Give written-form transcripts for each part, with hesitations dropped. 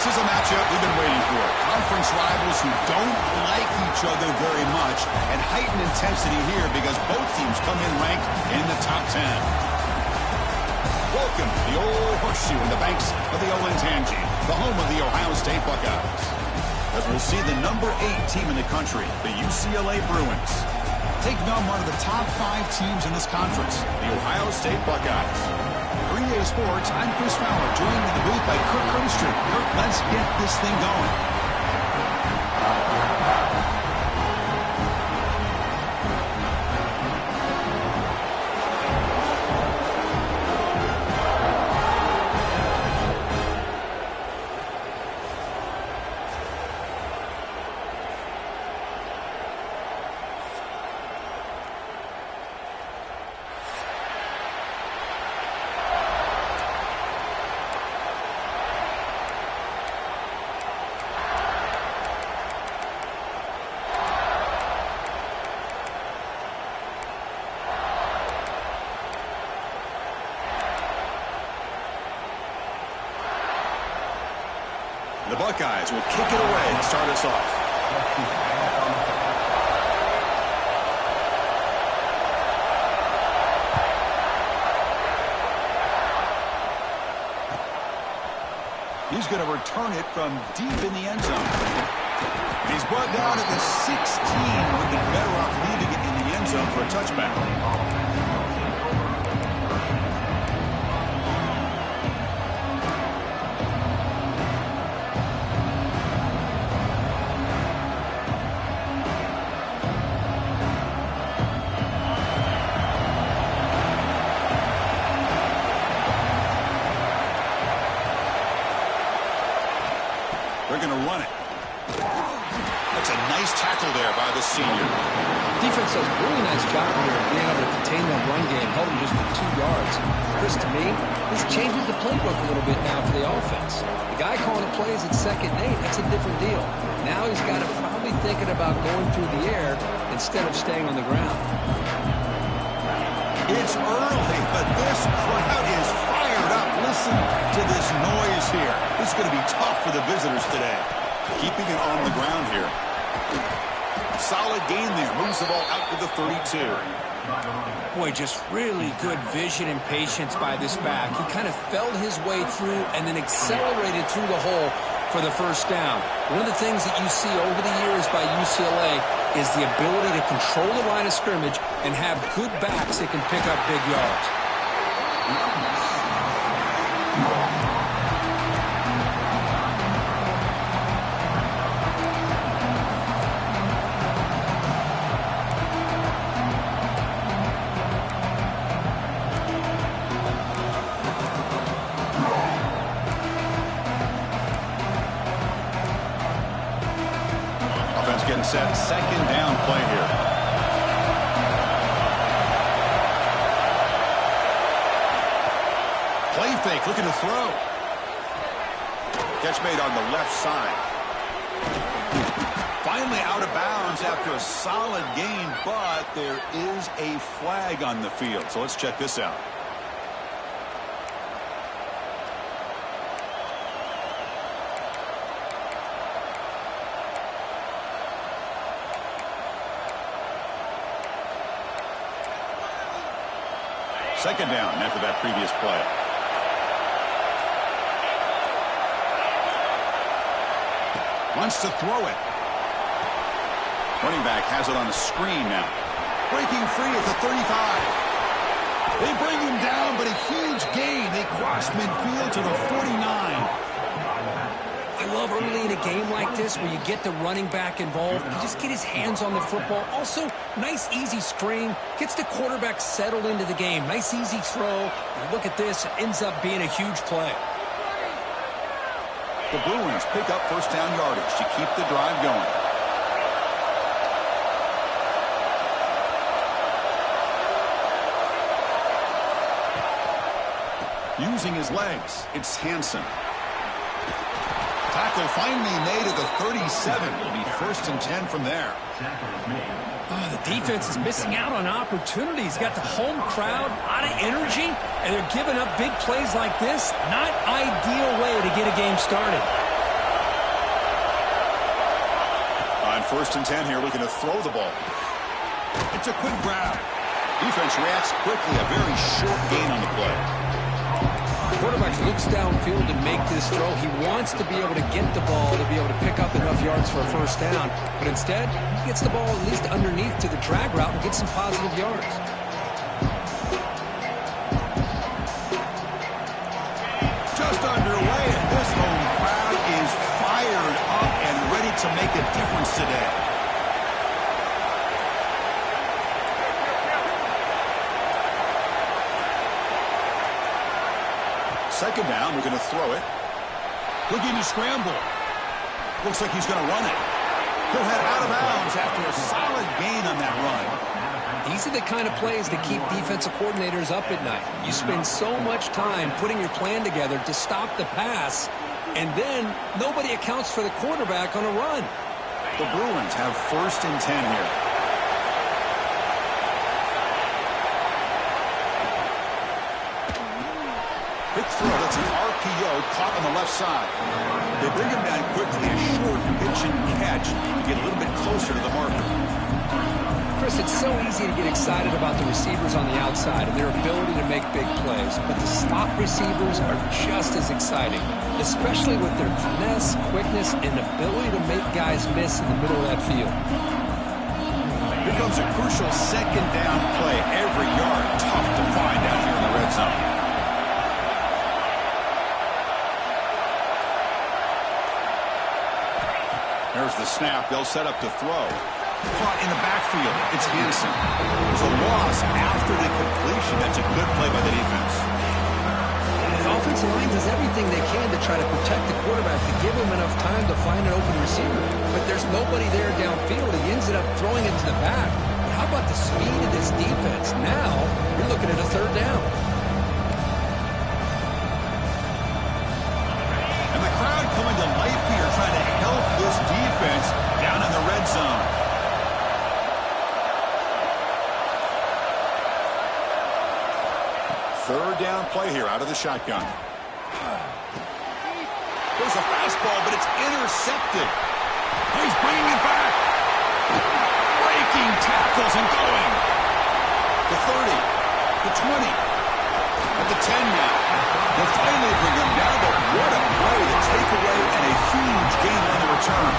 This is a matchup we've been waiting for. Conference rivals who don't like each other very much, and heightened intensity here because both teams come in ranked in the top 10. Welcome to the old horseshoe in the banks of the Ncaa, the home of the Ohio State Buckeyes. As we'll see the number 8 team in the country, the UCLA Bruins, taking on one of the top 5 teams in this conference, the Ohio State Buckeyes. For EA Sports, I'm Chris Fowler, joined in the booth by Kirk Herbstreit. Kirk, let's get this thing going. The Buckeyes will kick it away to start us off. He's going to return it from deep in the end zone. He's brought down at the 16. Would be better off leaving it in the end zone for a touchback. They're going to run it. That's a nice tackle there by the senior. Defense does a really nice job here of being able to contain that run game, held him just for 2 yards. Chris, to me, this changes the playbook a little bit now for the offense. The guy calling the plays at 2nd and 8, that's a different deal. Now he's got to probably thinking about going through the air instead of staying on the ground. It's early, but this crowd is fired up. Listen to this noise here. This is going to be tough for the visitors today. Keeping it on the ground here. Solid gain there. Moves the ball out to the 32. Boy, just really good vision and patience by this back. He kind of felt his way through and then accelerated through the hole for the first down. One of the things that you see over the years by UCLA is the ability to control the line of scrimmage and have good backs that can pick up big yards. Getting set, 2nd down play here. Play fake, looking to throw. Catch made on the left side. Finally out of bounds after a solid gain, but there is a flag on the field. So let's check this out. Second down after that previous play. Wants to throw it. Running back has it on a screen now. Breaking free at the 35. They bring him down, but a huge gain. They cross midfield to the 49. I love early in a game like this where you get the running back involved. You just get his hands on the football. Also, nice easy screen. Gets the quarterback settled into the game. Nice easy throw. And look at this. It ends up being a huge play. The Bruins pick up first down yardage to keep the drive going. Using his legs, it's Hansen. Tackle finally made at the 37. It'll be 1st and 10 from there. Oh, the defense is missing out on opportunities. Got the home crowd, a lot of energy, and they're giving up big plays like this. Not ideal way to get a game started. first and 10 here, looking to throw the ball. It's a quick grab. Defense reacts quickly. A very short gain on the play. The quarterback looks downfield to make this throw. He wants to be able to get the ball to be able to pick up enough yards for a first down. But instead, he gets the ball at least underneath to the drag route and gets some positive yards. Just underway, and this home crowd is fired up and ready to make a difference today. Second down, we're going to throw it. Looking to scramble. Looks like he's going to run it. He'll head out of bounds after a solid gain on that run. These are the kind of plays that keep defensive coordinators up at night. You spend so much time putting your plan together to stop the pass, and then nobody accounts for the quarterback on a run. The Bruins have first and 10 here. Quick throw, that's an RPO caught on the left side. They bring him down quickly, a short pitch and catch to get a little bit closer to the marker. Chris, it's so easy to get excited about the receivers on the outside and their ability to make big plays, but the slot receivers are just as exciting, especially with their finesse, quickness, and ability to make guys miss in the middle of that field. Here comes a crucial second down play. Every yard tough to find out here in the red zone. There's the snap. They'll set up to throw. Caught in the backfield. It's Hansen. There's a loss after the completion. That's a good play by the defense. The offensive line does everything they can to try to protect the quarterback, to give him enough time to find an open receiver. But there's nobody there downfield. He ends up throwing it to the back. But how about the speed of this defense? Now you're looking at a third down. And the crowd coming to life here, trying to help this defense down in the red zone. Third down play here out of the shotgun. There's a fastball, but it's intercepted. He's bringing it back. Breaking tackles and going. The 30, the 20, at the 10 now. They'll finally bring him down, but what a play to take away and a huge gain on the return.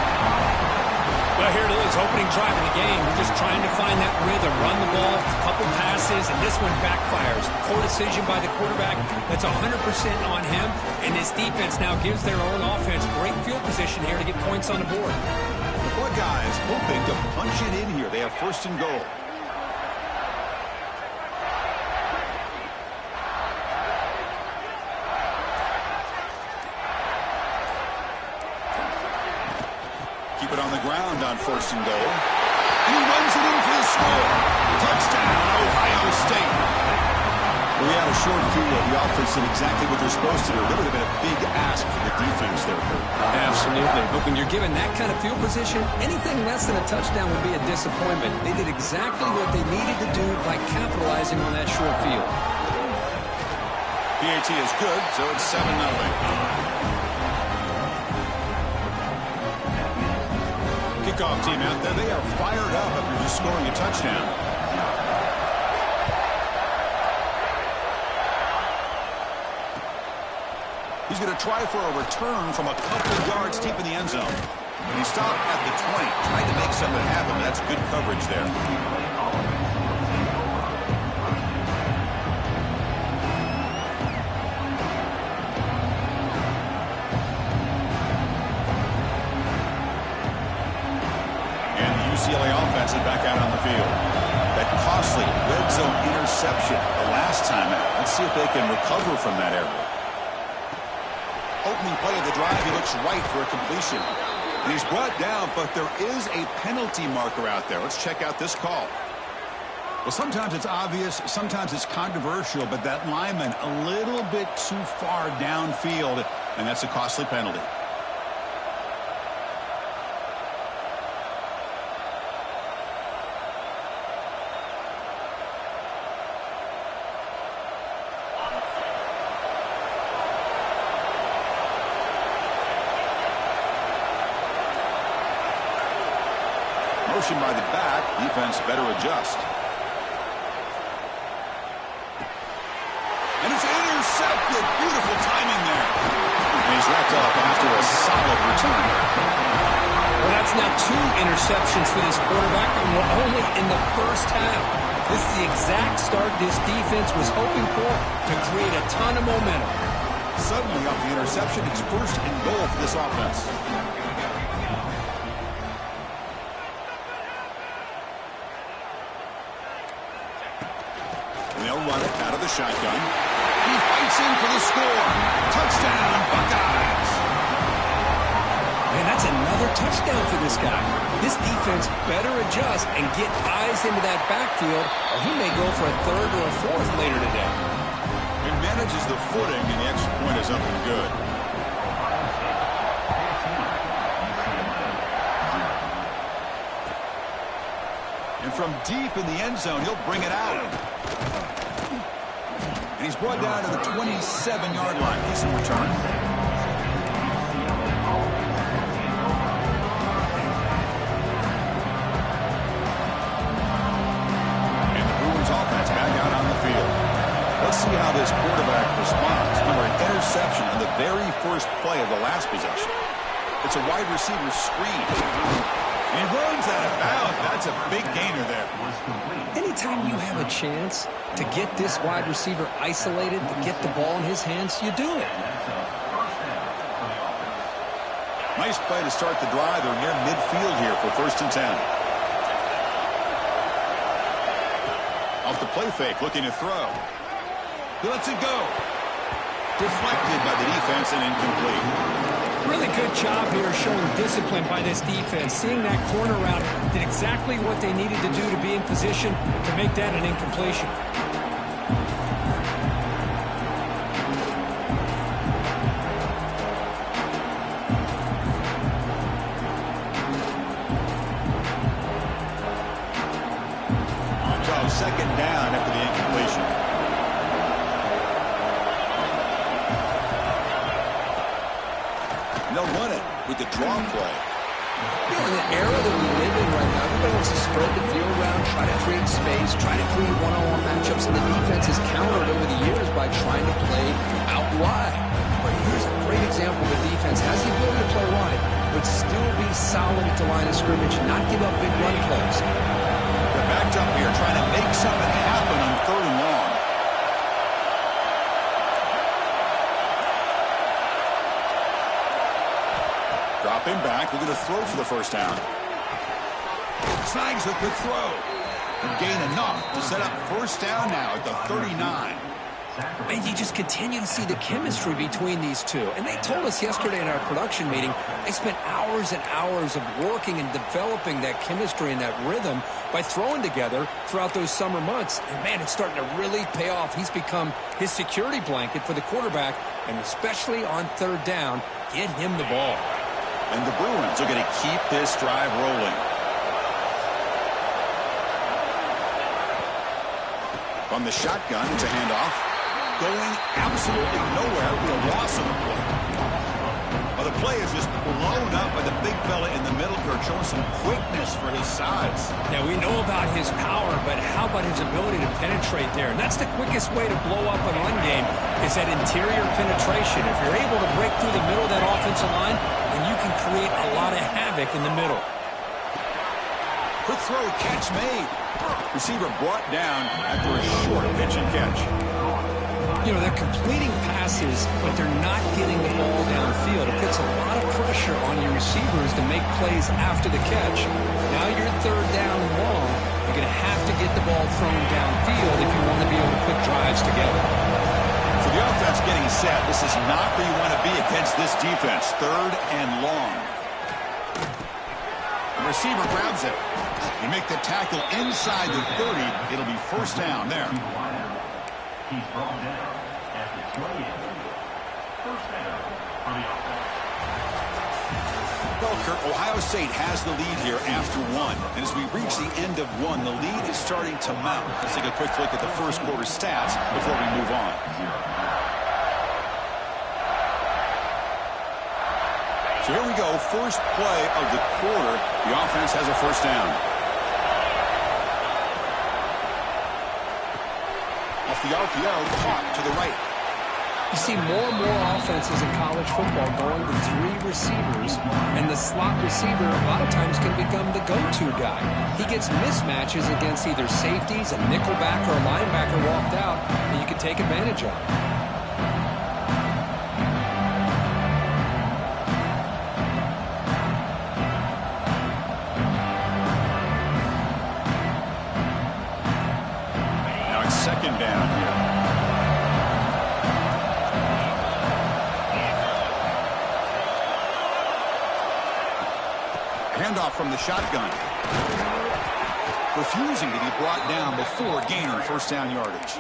Well, here it is, opening drive of the game. We're just trying to find that rhythm, run the ball, a couple passes, and this one backfires. Poor decision by the quarterback. That's 100% on him, and this defense now gives their own offense great field position here to get points on the board. The Buckeyes hoping to punch it in here. They have first and goal. Keep it on the ground on first and goal. And he runs it in for the score. Touchdown, Ohio State. We had a short field. The offense did exactly what they're supposed to do. That would have been a big ask for the defense there, Kurt. Absolutely. But when you're given that kind of field position, anything less than a touchdown would be a disappointment. They did exactly what they needed to do by capitalizing on that short field. PAT is good, so it's 7-0. Kickoff team out there, they are fired up after just scoring a touchdown. He's going to try for a return from a couple of yards deep in the end zone. And he stopped at the 20, trying to make something happen. That's good coverage there. UCLA offense is back out on the field. That costly red zone interception the last time out. Let's see if they can recover from that error. Opening play of the drive, he looks right for a completion. And he's brought down, but there is a penalty marker out there. Let's check out this call. Well, sometimes it's obvious, sometimes it's controversial, but that lineman a little bit too far downfield, and that's a costly penalty. motion by the back. Defense better adjust. And it's intercepted. Beautiful timing there. And he's wrapped up after a solid return. Well, that's now 2 interceptions for this quarterback, and we're only in the first half. This is the exact start this defense was hoping for to create a ton of momentum. Suddenly off the interception, it's first and goal for this offense. They'll run it out of the shotgun. He fights in for the score. Touchdown, Buckeyes. Man, that's another touchdown for this guy. This defense better adjust and get eyes into that backfield, or he may go for a 3rd or a 4th later today. It manages the footing, and the extra point is up and good. And from deep in the end zone, he'll bring it out. And he's brought down to the 27-yard line. Decent return. And the Bruins offense back out on the field. Let's see how this quarterback responds. Remember, an interception on the very first play of the last possession. It's a wide receiver screen. And he runs out of bounds. That's a big gainer there. Anytime you have a chance to get this wide receiver isolated, to get the ball in his hands, you do it. Nice play to start the drive. They're near midfield here for 1st and 10. Off the play fake, looking to throw. He lets it go. Deflected by the defense and incomplete. Really good job here showing discipline by this defense. Seeing that corner route, did exactly what they needed to do to be in position to make that an incompletion. So 2nd down after the incompletion. They'll run it with the draw play. You know, in the era that we live in right now, everybody wants to spread the field around, try to create space, try to create one-on-one matchups, and the defense has countered over the years by trying to play out wide. But here's a great example of a defense has the ability to play wide, but still be solid at the line of scrimmage, not give up big run plays. They're backed up here trying to make something happen on 3rd and long. Dropping back, looking to throw for the 1st down. Snags a quick throw. And gain enough to set up 1st down now at the 39. And you just continue to see the chemistry between these two. And they told us yesterday in our production meeting, they spent hours and hours of working and developing that chemistry and that rhythm by throwing together throughout those summer months. And, man, it's starting to really pay off. He's become his security blanket for the quarterback, and especially on 3rd down, get him the ball. And the Bruins are going to keep this drive rolling. From the shotgun, it's a handoff. Going absolutely nowhere with a loss of the play. Well, the play is just blown up by the big fella in the middle. They're showing some quickness for his size. Now, we know about his power, but how about his ability to penetrate there? And that's the quickest way to blow up a run game is that interior penetration. If you're able to break through the middle of that offensive line, then you can create a lot of havoc in the middle. Quick throw, catch made. Receiver brought down after a short pitch and catch. You know, they're completing passes, but they're not getting the ball downfield. It puts a lot of pressure on your receivers to make plays after the catch. Now you're 3rd down and long. You're going to have to get the ball thrown downfield if you want to be able to put drives together. For the offense getting set, this is not where you want to be against this defense. 3rd and long. The receiver grabs it. You make the tackle inside the 30. It'll be 1st down there. He's brought down at the 28. 1st down for the offense. Well, Kurt, Ohio State has the lead here after 1. And as we reach the end of 1, the lead is starting to mount. Let's take a quick look at the 1st quarter stats before we move on. So here we go, 1st play of the quarter. The offense has a 1st down. the RPO caught to the right. You see more and more offenses in college football going to 3 receivers, and the slot receiver a lot of times can become the go-to guy. He gets mismatches against either safeties, a nickelback, or a linebacker walked out, and you can take advantage of it. Now it's second down here. Handoff from the shotgun. Refusing to be brought down before gaining first down yardage.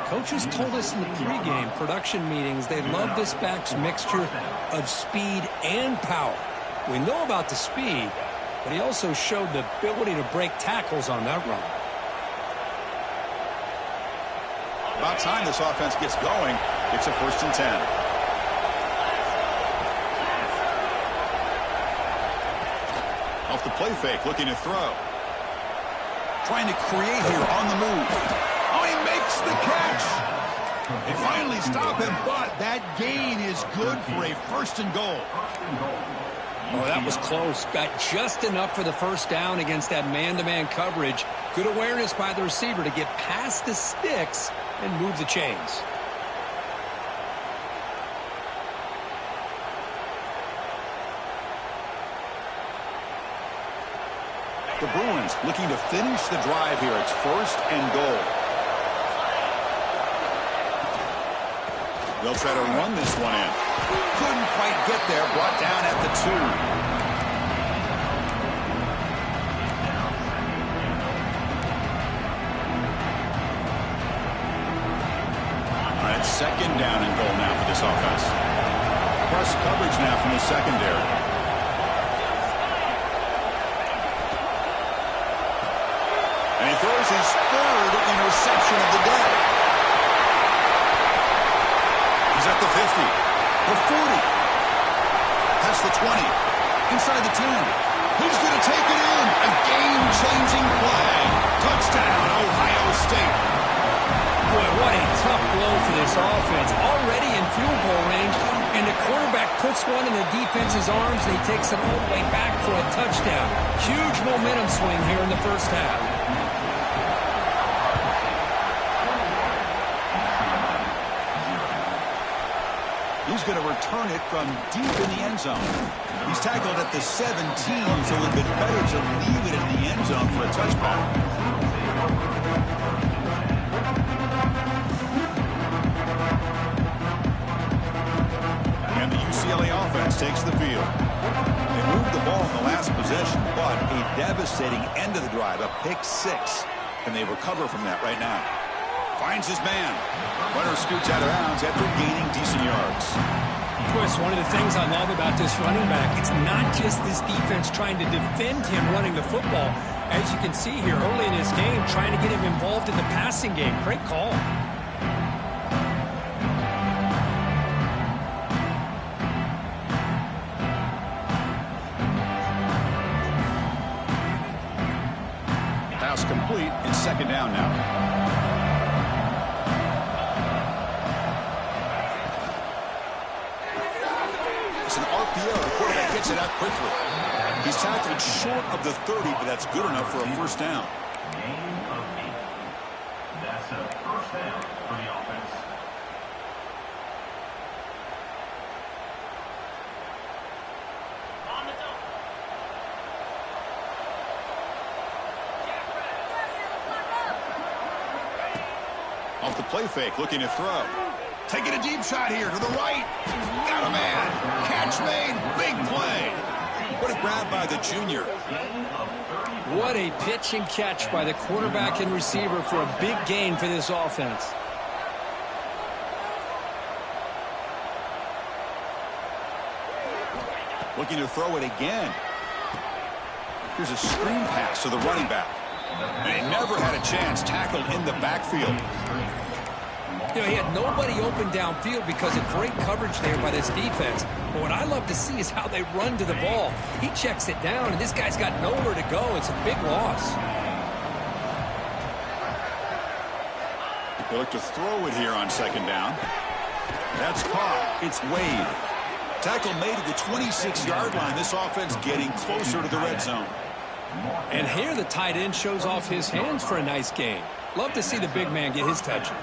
Coaches told us in the pregame production meetings they love this back's mixture of speed and power. We know about the speed, but he also showed the ability to break tackles on that run. About time this offense gets going. It's a 1st and 10. Off the play fake, looking to throw. Trying to create here on the move. Oh, he makes the catch. They finally stop him, but that gain is good for a 1st and goal. Oh, that was close. Got just enough for the first down against that man-to-man coverage. Good awareness by the receiver to get past the sticks and move the chains. The Bruins looking to finish the drive here. It's 1st and goal. They'll try to run this one in. Couldn't quite get there. Brought down at the 2. All right, second down and goal now for this offense. Press coverage now from the secondary. And he throws his 3rd interception of the day. He's at the 50, the 40, past the 20, inside the 10. Who's going to take it in? A game-changing play. Touchdown, Ohio State. Boy, what a tough blow for this offense. Already in field goal range, and the quarterback puts one in the defense's arms, and he takes it all the way back for a touchdown. Huge momentum swing here in the first half. He's going to return it from deep in the end zone. He's tackled at the 17, so it would have been better to leave it in the end zone for a touchback. And the UCLA offense takes the field. They moved the ball in the last possession, but a devastating end of the drive, a pick 6. And they recover from that right now. Finds his man. Runner scoots out of bounds after gaining decent yards. Chris, one of the things I love about this running back, it's not just this defense trying to defend him running the football. As you can see here early in this game, trying to get him involved in the passing game. Great call. Pass complete. It's second down now. The quarterback gets it out quickly. He's tackled short of the 30, but that's good enough for a first down. Gain of 8. That's a first down for the offense. Off the play fake, looking to throw. Taking a deep shot here to the right. Got a man. Catch made. Big play. What a grab by the junior. What a pitch and catch by the quarterback and receiver for a big gain for this offense. Looking to throw it again. Here's a screen pass to the running back. And he never had a chance tackled in the backfield. You know, he had nobody open downfield because of great coverage there by this defense. But what I love to see is how they run to the ball. He checks it down, and this guy's got nowhere to go. It's a big loss. They look to throw it here on second down. That's caught. It's Wade. Tackle made at the 26-yard line. This offense getting closer to the red zone. And here the tight end shows off his hands for a nice gain. Love to see the big man get his touches.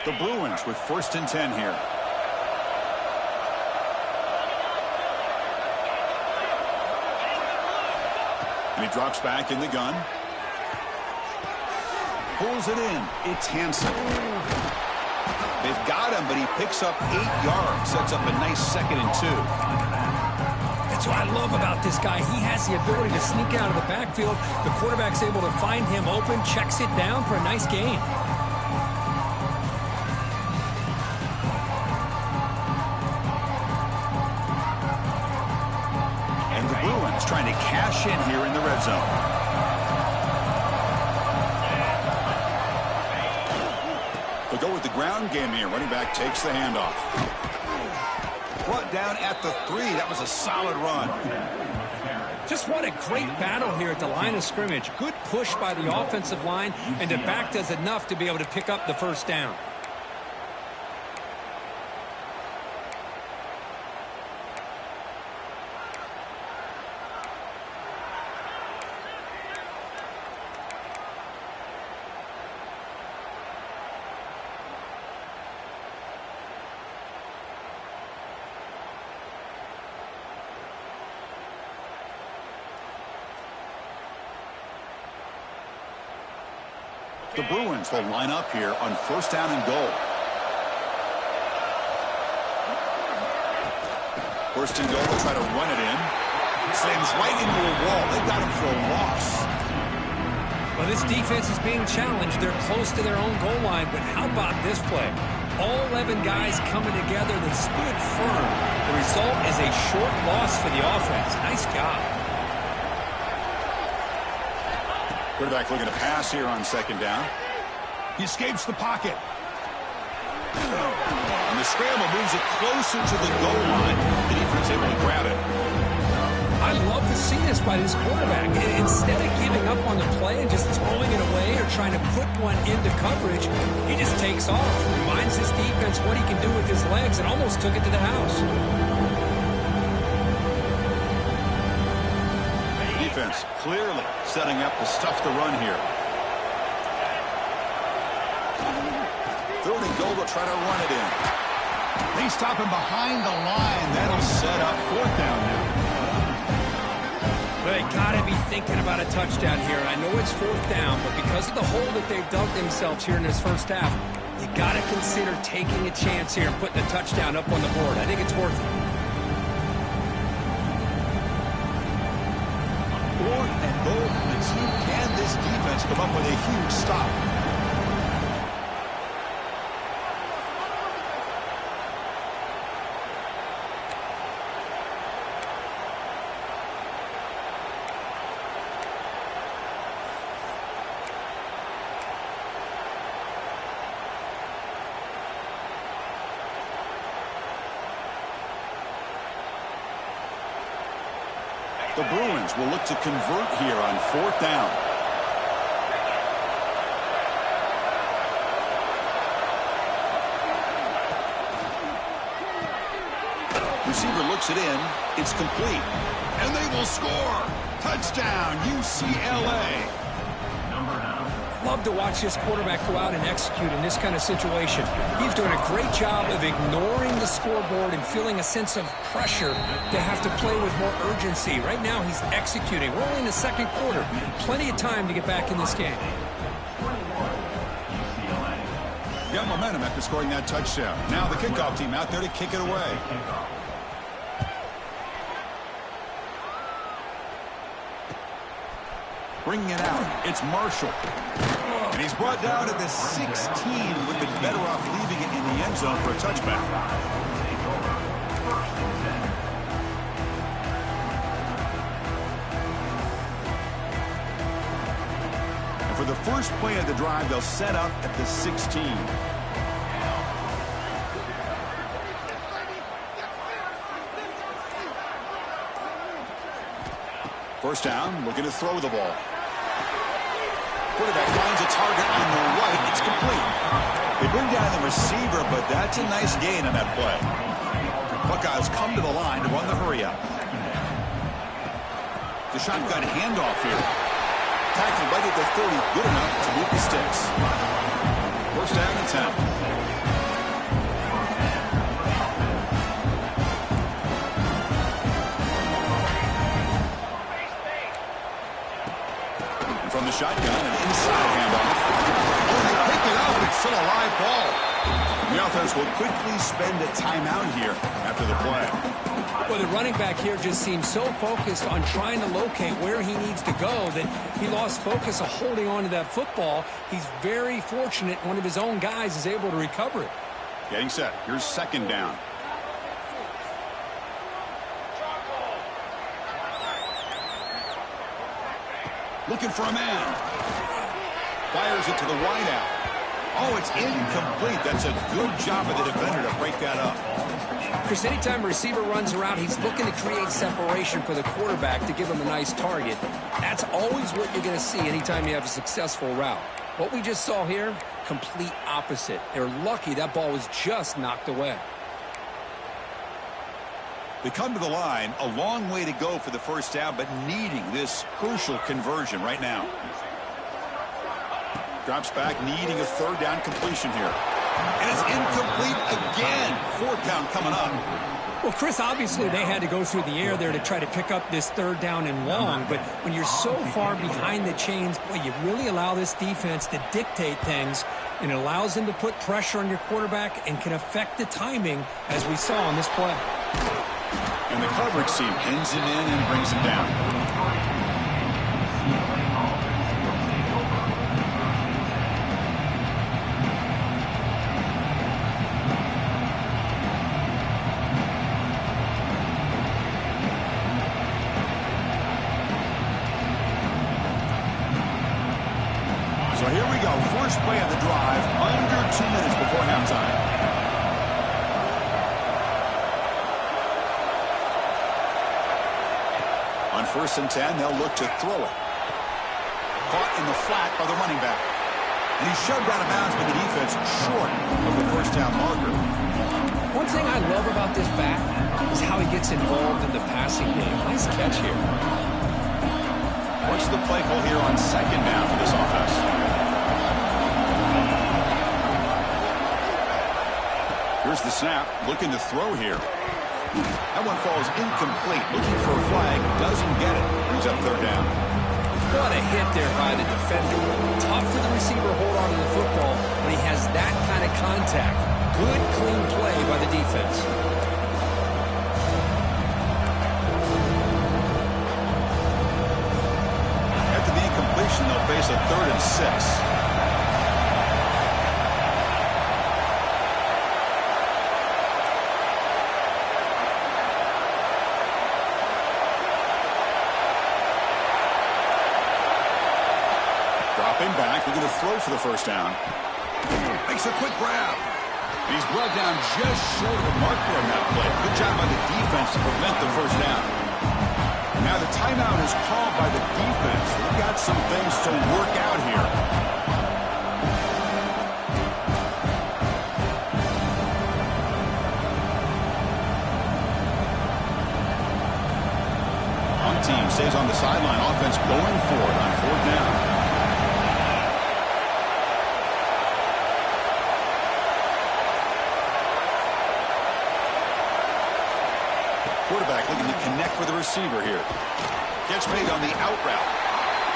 The Bruins with 1st and 10 here. And he drops back in the gun. Pulls it in. It's Hansen. They've got him, but he picks up 8 yards. Sets up a nice 2nd and 2. That's what I love about this guy. He has the ability to sneak out of the backfield. The quarterback's able to find him open, checks it down for a nice gain. Trying to cash in here in the red zone. They'll go with the ground game here. Running back takes the handoff. Brought down at the 3. That was a solid run. Just what a great battle here at the line of scrimmage. Good push by the offensive line, and the back does enough to be able to pick up the first down. The Bruins will line up here on 1st down and goal. 1st and goal, will try to run it in. Slams right into a wall. They've got him for a loss. Well, this defense is being challenged. They're close to their own goal line, but how about this play? All 11 guys coming together. They stood firm. The result is a short loss for the offense. Nice job. Quarterback looking to pass here on 2nd down. He escapes the pocket. And the scramble moves it closer to the goal line. The defense able to grab it. I love to see this by this quarterback. Instead of giving up on the play and just throwing it away or trying to put one into coverage, he just takes off, reminds his defense what he can do with his legs, and almost took it to the house. Defense clearly setting up to stuff the run here. 3rd and goal, will try to run it in. They stop him behind the line. That'll set up 4th down now. They got to be thinking about a touchdown here. I know it's 4th down, but because of the hole that they've dug themselves here in this first half, you got to consider taking a chance here and putting a touchdown up on the board. I think it's worth it. 4th and goal from the team. Can this defense come up with a huge stop? The Bruins will look to convert here on 4th down. Receiver looks it in. It's complete. And they will score. Touchdown, UCLA. Love to watch this quarterback go out and execute in this kind of situation. He's doing a great job of ignoring the scoreboard and feeling a sense of pressure to have to play with more urgency. Right now, he's executing. We're only in the 2nd quarter. Plenty of time to get back in this game. Got momentum after scoring that touchdown. Now the kickoff team out there to kick it away. Bringing it out, it's Marshall. And he's brought down at the 16. Would have been better off leaving it in the end zone for a touchback. And for the first play of the drive, they'll set up at the 16. First down, looking to throw the ball. Quarterback finds a target on the right. It's complete. They bring down the receiver, but that's a nice gain on that play. Buckeyes come to the line to run the hurry up. The shotgun handoff here. Tackled right at the 30, good enough to move the sticks. First down and 10. From the shotgun, an inside handoff. Oh, they pick it up. It's still a live ball. The offense will quickly spend a timeout here after the play. Well, the running back here just seems so focused on trying to locate where he needs to go that he lost focus of holding on to that football. He's very fortunate one of his own guys is able to recover it. Getting set. Here's second down. Looking for a man. Fires it to the wideout. Oh, it's incomplete. That's a good job of the defender to break that up. Chris, anytime a receiver runs around, he's looking to create separation for the quarterback to give him a nice target. That's always what you're going to see anytime you have a successful route. What we just saw here, complete opposite. They're lucky that ball was just knocked away. They come to the line, a long way to go for the first down, but needing this crucial conversion right now. Drops back, needing a third down completion here. And it's incomplete again. Fourth down coming up. Well, Chris, obviously they had to go through the air there to try to pick up this third down and long, but when you're so far behind the chains, boy, you really allow this defense to dictate things, and it allows them to put pressure on your quarterback and can affect the timing, as we saw on this play. And the coverage team pins him in and brings him down. So here we go. First play of the drive, under 2 minutes before halftime. On 1st and 10, they'll look to throw it. Caught in the flat by the running back. And he's shoved out of bounds with the defense short of the first down marker. One thing I love about this back is how he gets involved in the passing game. Nice catch here. What's the play call here on second down for this offense? Here's the snap. Looking to throw here. That one falls incomplete. Looking for a flag. Doesn't get it. Brings up third down. What a hit there by the defender. Tough for the receiver to hold on to the football when he has that kind of contact. Good, clean play by the defense. After the incompletion, they'll face a 3rd and 6. Dropping back, we're going to throw for the first down. Makes a quick grab. He's brought down just short of the marker on that play. Good job by the defense to prevent the first down. Now the timeout is called by the defense. They've got some things to work out here. Home team stays on the sideline. Offense going for it on 4th down. Quarterback looking to connect with the receiver here. Catch made on the out route.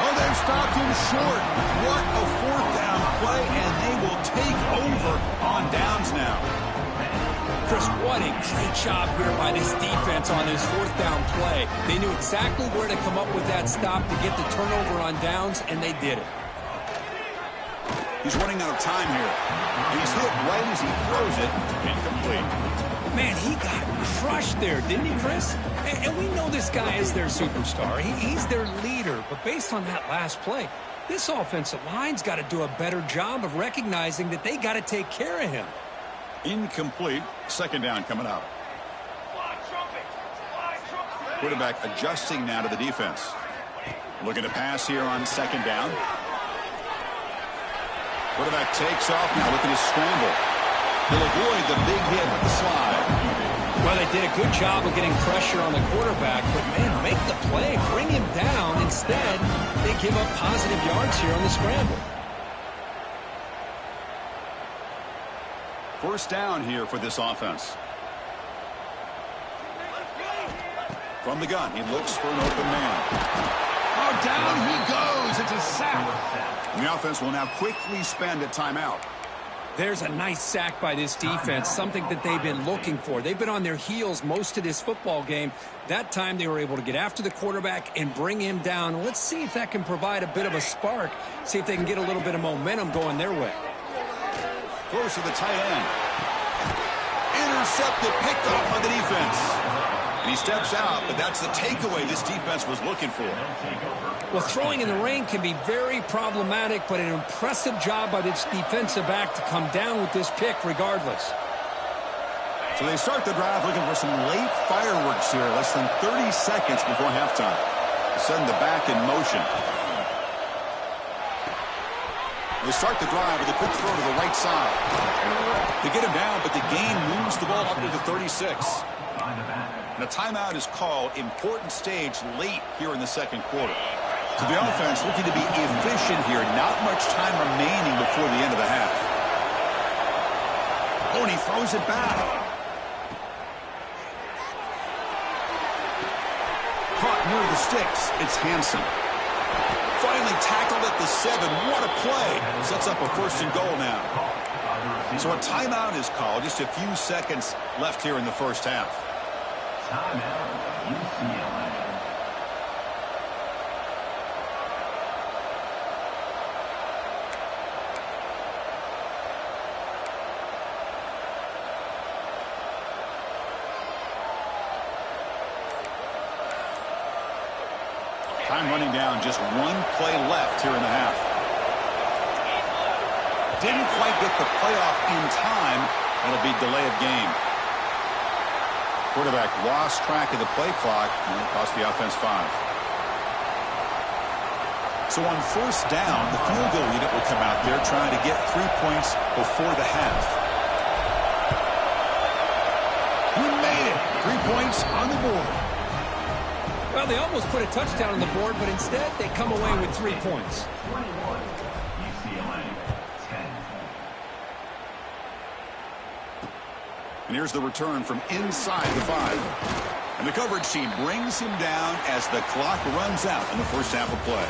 Oh, they've stopped him short. What a 4th down play, and they will take over on downs now. Chris, what a great job here by this defense on this 4th down play. They knew exactly where to come up with that stop to get the turnover on downs, and they did it. He's running out of time here. And he's hit right as he throws it. Incomplete. Man, he got crushed there, didn't he, Chris? And we know this guy is their superstar. He's their leader. But based on that last play, this offensive line's got to do a better job of recognizing that they got to take care of him. Incomplete. Second down coming up. Quarterback adjusting now to the defense. Looking to pass here on second down. Quarterback takes off now, looking to scramble. He'll avoid the big hit with the slide. Well, they did a good job of getting pressure on the quarterback, but, man, make the play, bring him down. Instead, they give up positive yards here on the scramble. First down here for this offense. From the gun, he looks for an open man. Oh, down he goes. It's a sack. The offense will now quickly spend a timeout. There's a nice sack by this defense, something that they've been looking for. They've been on their heels most of this football game. That time they were able to get after the quarterback and bring him down. Let's see if that can provide a bit of a spark, see if they can get a little bit of momentum going their way. Close to the tight end. Intercepted, picked off by the defense. And he steps out, but that's the takeaway this defense was looking for. Well, throwing in the rain can be very problematic, but an impressive job by this defensive back to come down with this pick regardless. So they start the drive looking for some late fireworks here, less than 30 seconds before halftime. Send the back in motion. They start the drive with a quick throw to the right side. They get him down, but the gain moves the ball up to the 36. And a timeout is called. Important stage late here in the second quarter. So the offense looking to be efficient here. Not much time remaining before the end of the half. Oh, and he throws it back. Caught near the sticks. It's Hansen. Finally tackled at the 7. What a play. Sets up a first and goal now. So a timeout is called. Just a few seconds left here in the first half. Timeout, UCLA. Time running down, just one play left here in the half. Didn't quite get the playoff in time. That'll be delay of game. Quarterback lost track of the play clock, and it cost the offense 5. So on first down, the field goal unit will come out there trying to get 3 points before the half. He made it. 3 points on the board. Well, they almost put a touchdown on the board, but instead they come away with 3 points. 21, UCLA, 10. And here's the return from inside the 5. And the coverage team brings him down as the clock runs out in the first half of play.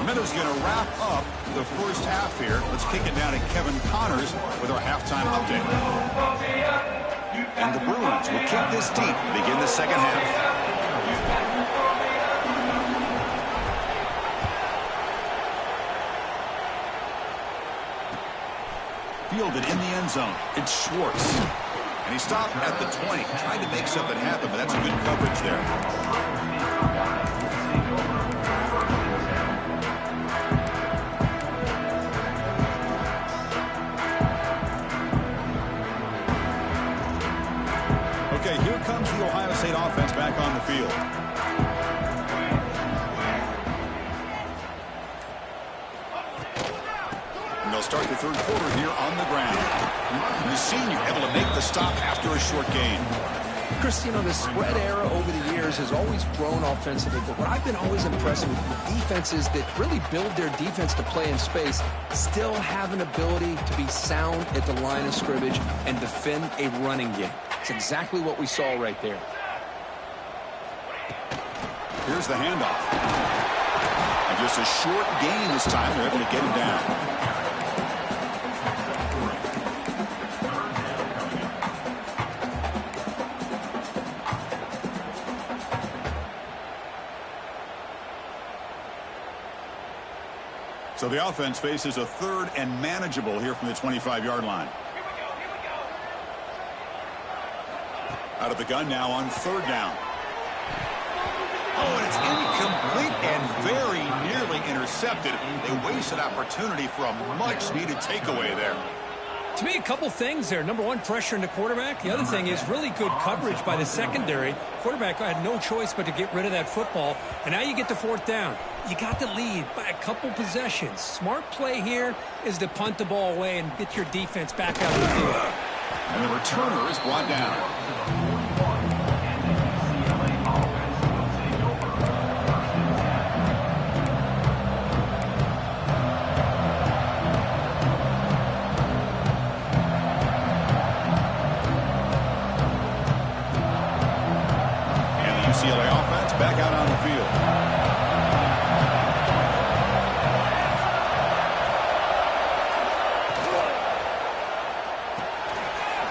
Miller's going to wrap up the first half here. Let's kick it down to Kevin Connors with our halftime update. And the Bruins will kick this deep to begin the second half. Fielded in the end zone. It's Schwartz. And he stopped at the 20, trying to make something happen, but that's a good coverage there. Okay, here comes the Ohio State offense back on the field. They'll start the third quarter here on the ground. The senior able to make the stop after a short gain. Chris, you know, the spread era over the years has always grown offensively, but what I've been always impressed with defenses that really build their defense to play in space still have an ability to be sound at the line of scrimmage and defend a running game. It's exactly what we saw right there. Here's the handoff. And just a short gain this time. They're able to get him down. So the offense faces a third and manageable here from the 25-yard line. Out of the gun now on third down. Oh, and it's incomplete and very nearly intercepted. They wasted opportunity for a much-needed takeaway there. To me, a couple things there. Number one, pressure in the quarterback. The other thing is really good coverage by the secondary. Quarterback had no choice but to get rid of that football. And now you get the fourth down. You got the lead by a couple possessions. Smart play here is to punt the ball away and get your defense back out of the field. And the returner is brought down. UCLA offense back out on the field.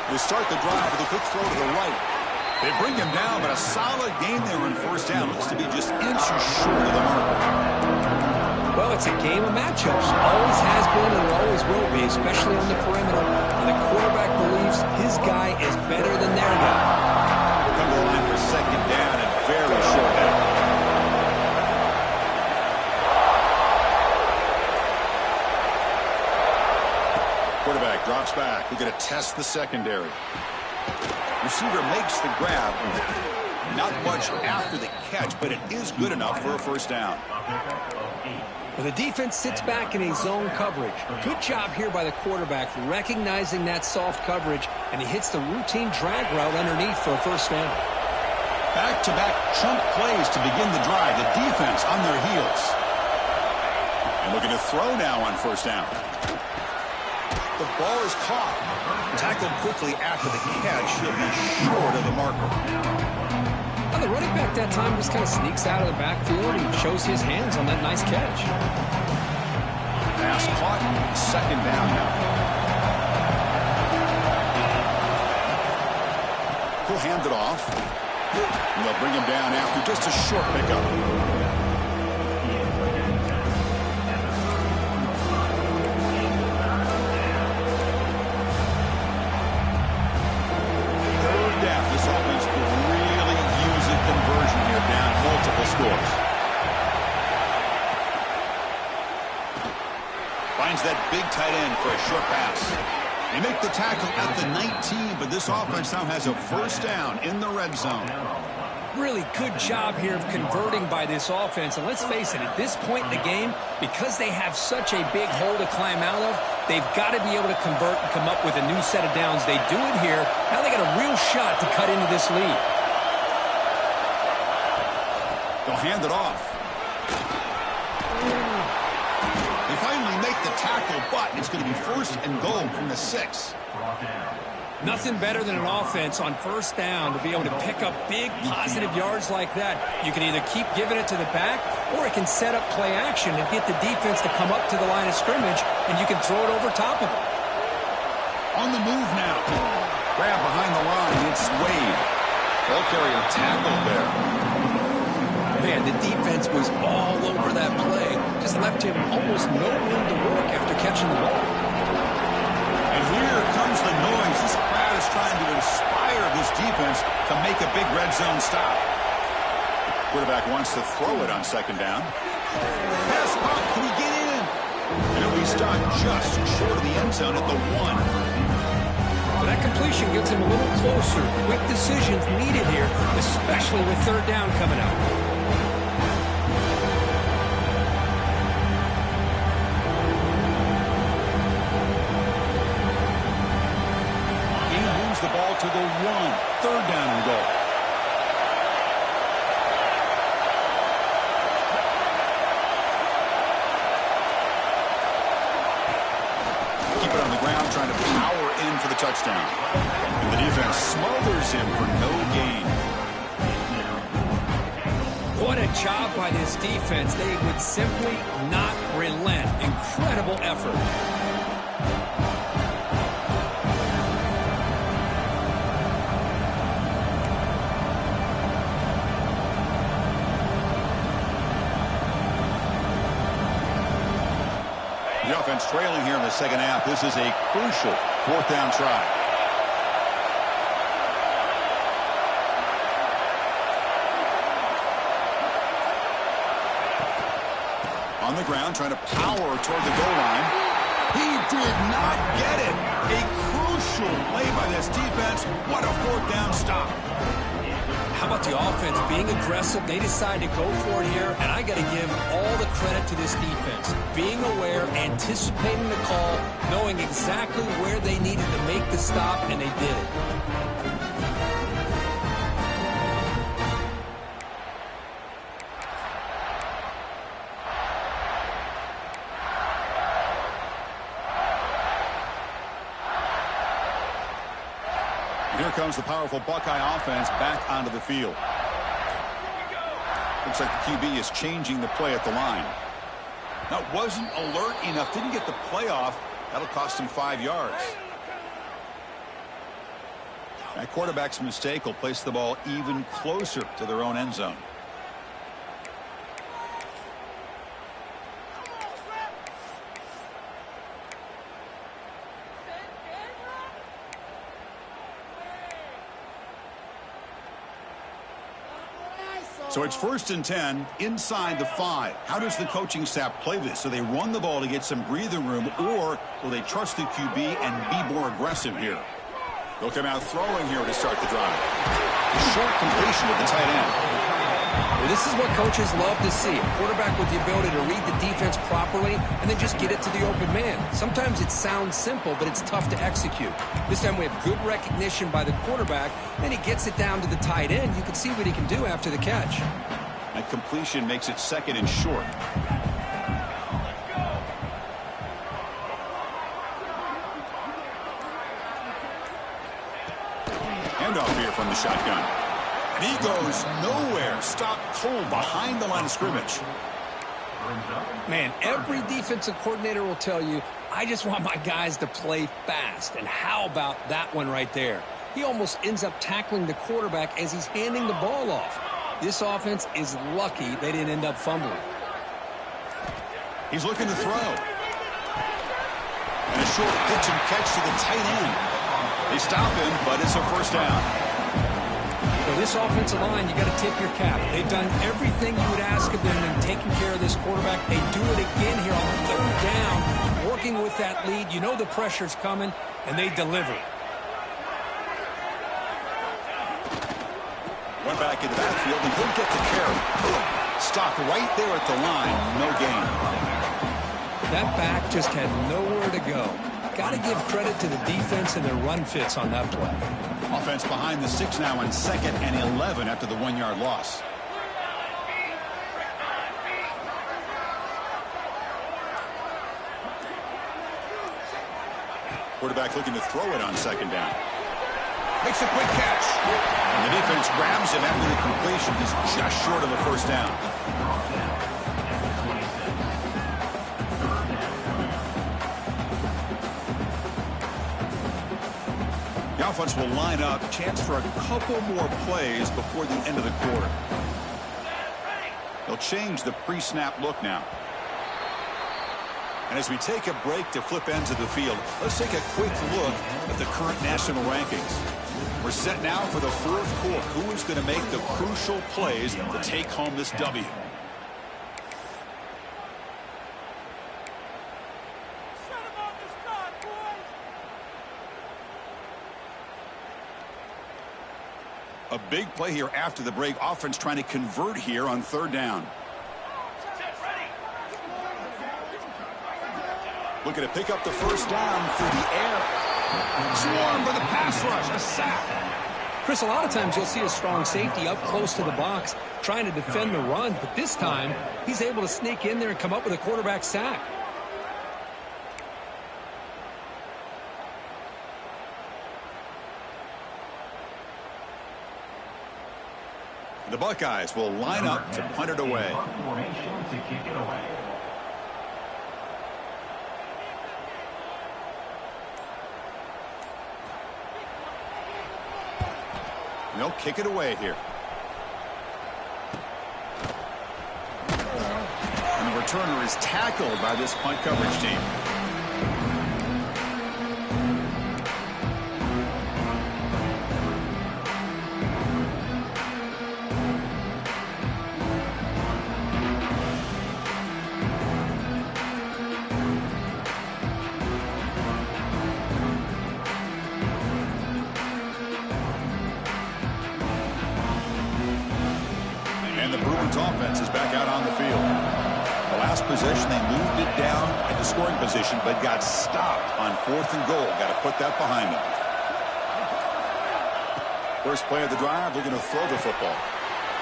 They start the drive with a quick throw to the right. They bring him down, but a solid game there on first down. Looks to be just inches short of the mark. Well, it's a game of matchups. Always has been and always will be, especially on the perimeter. And the quarterback believes his guy is better than their guy. Come to the line for second down and very short down. Quarterback drops back. We're going to test the secondary. Receiver makes the grab. Not much after the catch, but it is good enough for a first down. Well, the defense sits back in a zone coverage. Good job here by the quarterback recognizing that soft coverage, and he hits the routine drag route underneath for a first down. Back-to-back chunk plays to begin the drive. The defense on their heels. And looking to throw now on first down. The ball is caught. Tackled quickly after the catch. He'll be short of the marker. Well, the running back that time just kind of sneaks out of the backfield and shows his hands on that nice catch. Pass caught. Second down now. He'll hand it off. And they'll bring him down after just a short pickup. Third down. This offense could really use a conversion here, down multiple scores. Finds that big tight end for a short pass. They make the tackle at the 19, but this offense now has a first down in the red zone. Really good job here of converting by this offense. And let's face it, at this point in the game, because they have such a big hole to climb out of, they've got to be able to convert and come up with a new set of downs. They do it here. Now they got a real shot to cut into this lead. They'll hand it off. They finally make the tackle, but it's going to be first and goal from the 6. Nothing better than an offense on first down to be able to pick up big positive yards like that. You can either keep giving it to the back, or it can set up play action and get the defense to come up to the line of scrimmage, and you can throw it over top of them. On the move now. Grab behind the line. It's Wade. Ball carrier tackled there. Man, the defense was all over that play. Just left him almost no room to work after catching the ball. And here comes the noise. This crowd is trying to inspire this defense to make a big red zone stop. Quarterback wants to throw it on second down. Pass pop. Can he get in? And it'll be stopped just short of the end zone at the 1. Well, that completion gets him a little closer. Quick decisions needed here, especially with third down coming up. The ball to the 1. Third down and goal. Keep it on the ground, trying to power in for the touchdown. And the defense smothers him for no gain. What a job by this defense. They would simply not relent. Incredible effort. The offense trailing here in the second half. This is a crucial fourth down try. On the ground, trying to power toward the goal line. He did not get it. A with the offense being aggressive. They decide to go for it here, and I got to give all the credit to this defense. Being aware, anticipating the call, knowing exactly where they needed to make the stop, and they did it. Here comes the powerful Buckeye offense back onto the field. Looks like the QB is changing the play at the line. Now, wasn't alert enough, didn't get the play off. That'll cost him 5 yards. That quarterback's mistake will place the ball even closer to their own end zone. So it's 1st and 10 inside the 5. How does the coaching staff play this? So they run the ball to get some breathing room, or will they trust the QB and be more aggressive here? They'll come out throwing here to start the drive. A short completion to the tight end. Well, this is what coaches love to see. A quarterback with the ability to read the defense properly and then just get it to the open man. Sometimes it sounds simple, but it's tough to execute. This time we have good recognition by the quarterback. Then he gets it down to the tight end. You can see what he can do after the catch. That completion makes it 2nd and short. Handoff here from the shotgun. And he goes nowhere. Stopped cold behind the line of scrimmage. Man, every defensive coordinator will tell you, I just want my guys to play fast. And how about that one right there? He almost ends up tackling the quarterback as he's handing the ball off. This offense is lucky they didn't end up fumbling. He's looking to throw. And a short pitch and catch to the tight end. They stop him, but it's a 1st down. For this offensive line, you got to tip your cap. They've done everything you would ask of them in taking care of this quarterback. They do it again here on 3rd down, working with that lead. You know the pressure's coming, and they deliver. Went back into that field, and he'll get the carry. Stopped right there at the line. No gain. That back just had nowhere to go. Got to give credit to the defense and their run fits on that play. Offense behind the 6 now on 2nd and 11 after the 1-yard loss. Quarterback looking to throw it on 2nd down. Makes a quick catch. And the defense grabs him after the completion. He's just short of a 1st down. The offense will line up. Chance for a couple more plays before the end of the quarter. They'll change the pre-snap look now. And as we take a break to flip ends of the field, let's take a quick look at the current national rankings. We're set now for the 4th quarter. Who is going to make the crucial plays to take home this W? A big play here after the break. Offense trying to convert here on 3rd down. Looking to pick up the 1st down through the air. Swarmed by the pass rush. A sack. Chris, a lot of times you'll see a strong safety up close to the box trying to defend the run, but this time he's able to sneak in there and come up with a quarterback sack. The Buckeyes will line up to punt it away. They'll kick it away here. And the returner is tackled by this punt coverage team. Bruins offense is back out on the field. The last possession, they moved it down into scoring position, but got stopped on 4th and goal. Got to put that behind them. First play of the drive, they're going to throw the football.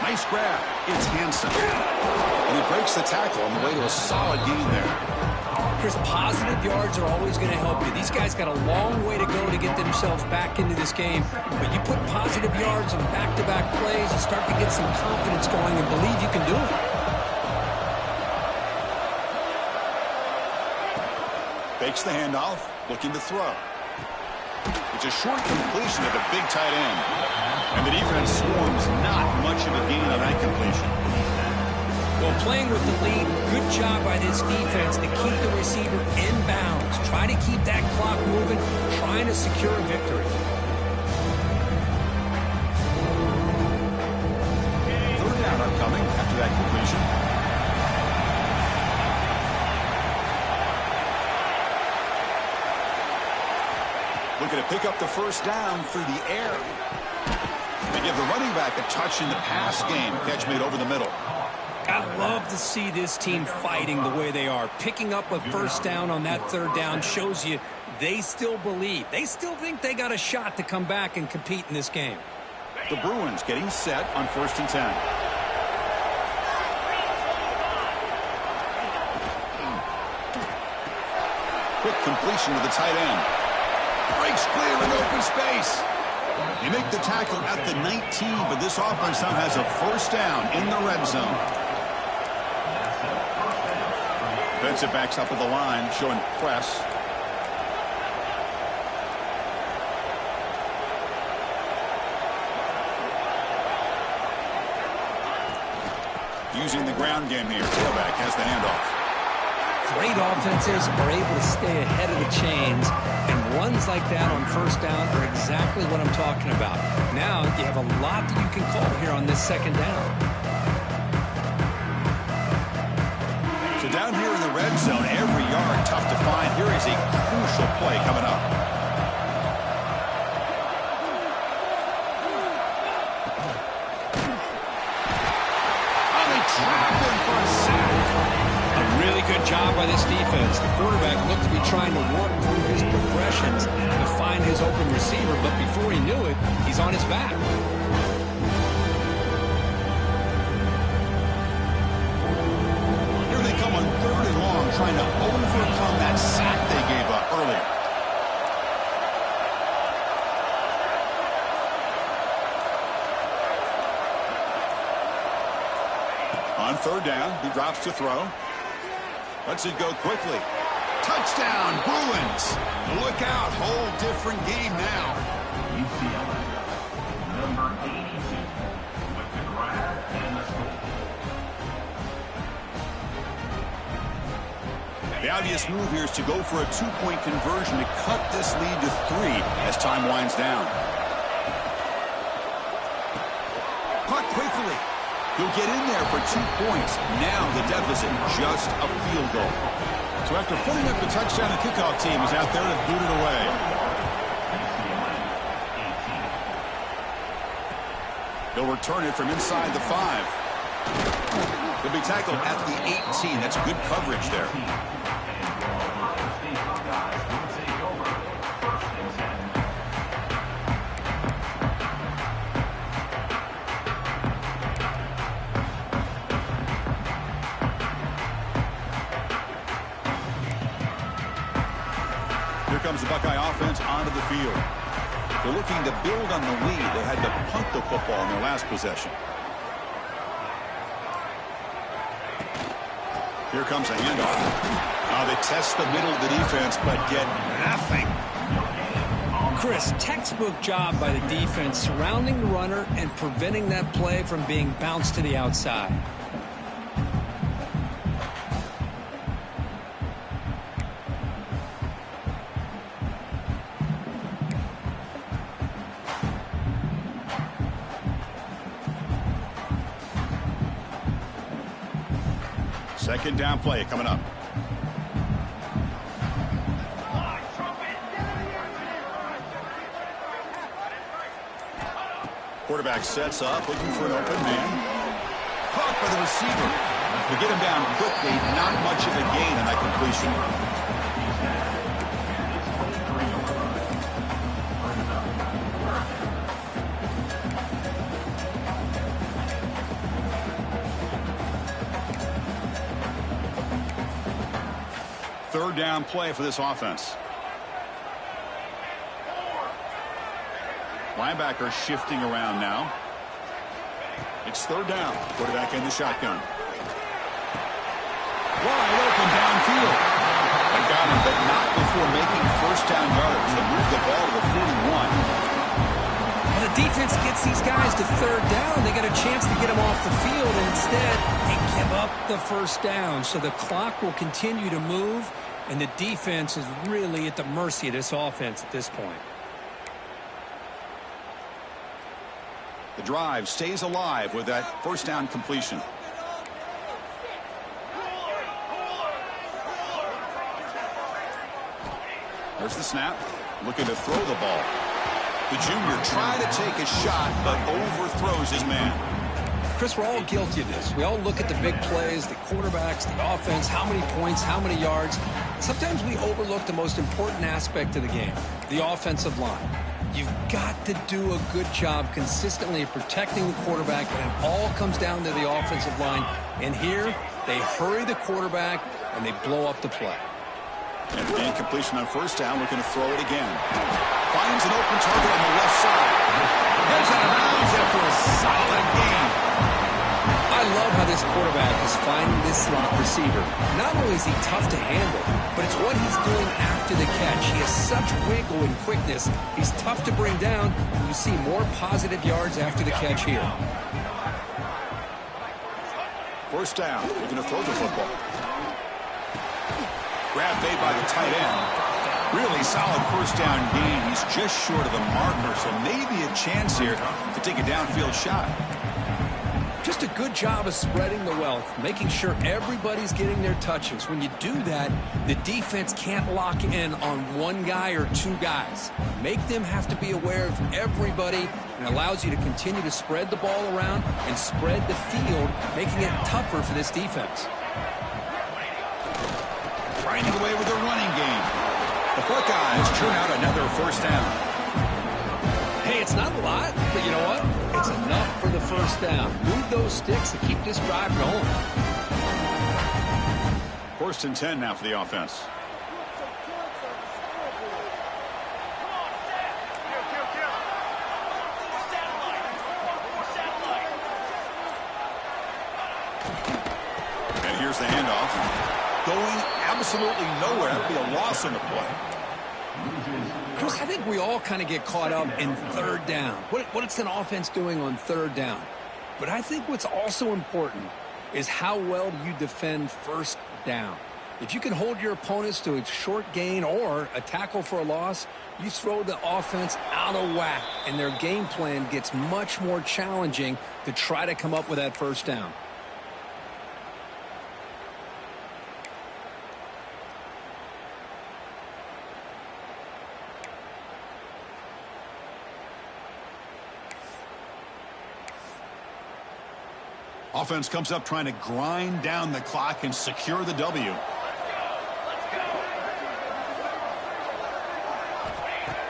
Nice grab. It's Hansen. And he breaks the tackle on the way to a solid gain there. Chris, positive yards are always going to help you. These guys got a long way to go to get themselves back into this game. But you put positive yards on back-to-back plays, you start to get some confidence going and believe you can do it. Fakes the handoff, looking to throw. It's a short completion to the big tight end. And the defense swarms not much of a gain on that completion. Well, playing with the lead, good job by this defense to keep the receiver in bounds. Try to keep that clock moving, trying to secure a victory. Third down upcoming after that completion. Looking to pick up the first down through the air. They give the running back a touch in the pass game. Catch made over the middle. I love to see this team fighting the way they are. Picking up a first down on that third down shows you they still believe. They still think they got a shot to come back and compete in this game. The Bruins getting set on 1st and 10. Quick completion to the tight end. Breaks clear in open space. You make the tackle at the 19, but this offense now has a first down in the red zone. Defensive backs up at the line, showing press. Using the ground game here. Tailback has the handoff. Great offenses are able to stay ahead of the chains, and runs like that on first down are exactly what I'm talking about. Now you have a lot that you can call here on this second down. So down here in the red zone, every yard tough to find. Here is a crucial play coming up. Oh, they trap him for a sack. A really good job by this defense. The quarterback looked to be trying to work through his progressions to find his open receiver, but before he knew it, he's on his back. Here they come on 3rd and long, trying to overcome that sack they gave up earlier. On 3rd down, he drops to throw. Lets it go quickly. Touchdown, Bruins. Look out, whole different game now. UCLA, number 82, with the grab and the score. The obvious move here is to go for a 2-point conversion to cut this lead to 3 as time winds down. Caught quickly. He'll get in there for 2 points. Now the deficit, just a field goal. So after putting up the touchdown, the kickoff team is out there to boot it away. They'll return it from inside the 5. He'll be tackled at the 18. That's good coverage there. Comes the Buckeye offense onto the field. They're looking to build on the lead. They had to punt the football in their last possession. Here comes a handoff. Now they test the middle of the defense, but get nothing. Chris, textbook job by the defense surrounding the runner and preventing that play from being bounced to the outside. Second down play coming up. Quarterback sets up, looking for an open man. Caught by the receiver. To get him down quickly, not much of a gain on that completion. Third down play for this offense. Linebacker shifting around now. It's third down. Quarterback in the shotgun. Wide open downfield. They got him, but not before making first down yards. They move the ball to the 41. When the defense gets these guys to third down, they got a chance to get them off the field, and instead they give up the first down. So the clock will continue to move, and the defense is really at the mercy of this offense at this point. The drive stays alive with that first down completion. There's the snap. Looking to throw the ball. The junior trying to take a shot, but overthrows his man. Chris, we're all guilty of this. We all look at the big plays, the quarterbacks, the offense, how many points, how many yards. Sometimes we overlook the most important aspect of the game, the offensive line. You've got to do a good job consistently of protecting the quarterback, and it all comes down to the offensive line. And here, they hurry the quarterback, and they blow up the play. And the incompletion on first down, looking to throw it again. Finds an open target on the left side. Heads out of bounds after a solid gain. I love how this quarterback is finding this slot receiver. Not only is he tough to handle, but it's what he's doing after the catch. He has such wiggle and quickness. He's tough to bring down, and you see more positive yards after the catch here. First down. They're going to throw the football. Grab made by the tight end. Really solid first down gain. He's just short of the marker, so maybe a chance here to take a downfield shot. Just a good job of spreading the wealth, making sure everybody's getting their touches. When you do that, the defense can't lock in on one guy or two guys. Make them have to be aware of everybody, and allows you to continue to spread the ball around and spread the field, making it tougher for this defense. Trying to get away with the running game. The Buckeyes churn out another first down. Hey, it's not a lot, but you know what? It's enough for the first down. Move those sticks and keep this drive going. First and 10 now for the offense. And here's the handoff. Going absolutely nowhere. That would be a loss on the play. Chris, I think we all kind of get caught up in third down. What's an offense doing on third down? But I think what's also important is how well do you defend first down. If you can hold your opponents to a short gain or a tackle for a loss, you throw the offense out of whack, and their game plan gets much more challenging to try to come up with that first down. Offense comes up trying to grind down the clock and secure the W.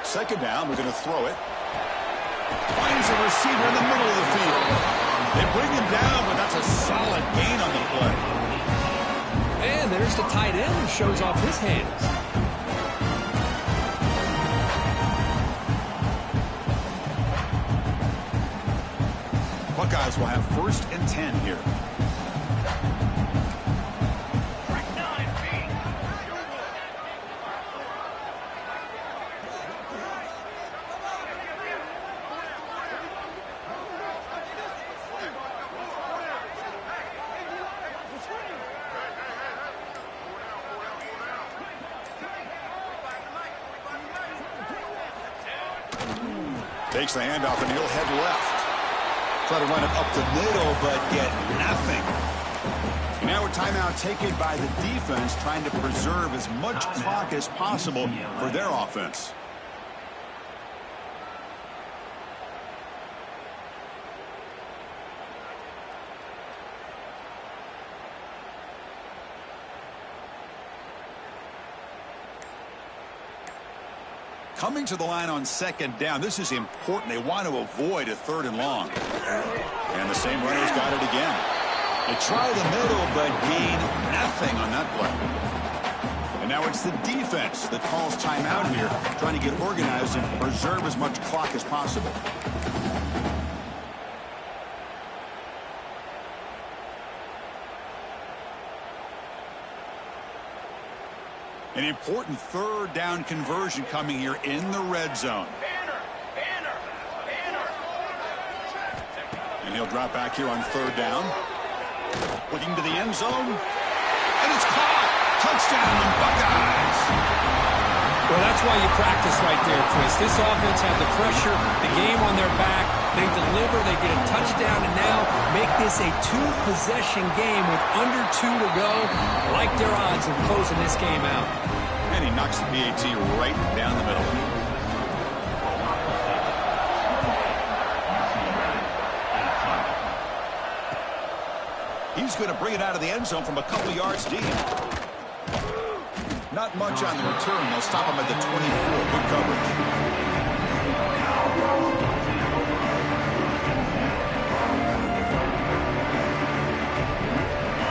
Second down, we're going to throw it. Finds a receiver in the middle of the field. They bring him down, but that's a solid gain on the play. And there's the tight end who shows off his hands. Buckeyes will have first and 10 here. Takes the handoff and he'll head left. Try to run it up the middle, but get nothing. And now a timeout taken by the defense, trying to preserve as much clock as possible for their offense. Coming to the line on second down. This is important. They want to avoid a 3rd and long. And the same runner's got it again. They try the middle, but gain nothing on that play. And now it's the defense that calls timeout here, trying to get organized and preserve as much clock as possible. An important 3rd down conversion coming here in the red zone. And he'll drop back here on 3rd down. Looking to the end zone. And it's caught. Touchdown, Buckeyes. Well, that's why you practice right there, Chris. This offense had the pressure, the game on their back. They deliver, they get a touchdown, and now make this a 2-possession game with under 2 to go. Like their odds of closing this game out. And he knocks the PAT right down the middle. He's going to bring it out of the end zone from a couple yards deep. Not much on the return. They'll stop him at the 24. Good coverage.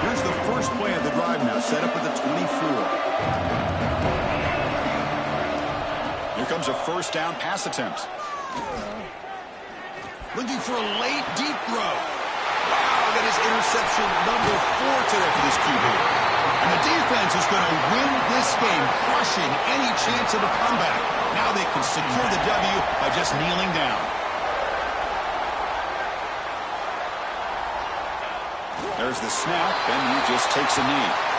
Here's the first play of the drive now, set up at the 24. Here comes a 1st down pass attempt. Looking for a late, deep throw. Wow, that is interception number 4 today for this QB. And the defense is going to win this game, crushing any chance of a comeback. Now they can secure the W by just kneeling down. There's the snap, and he just takes a knee.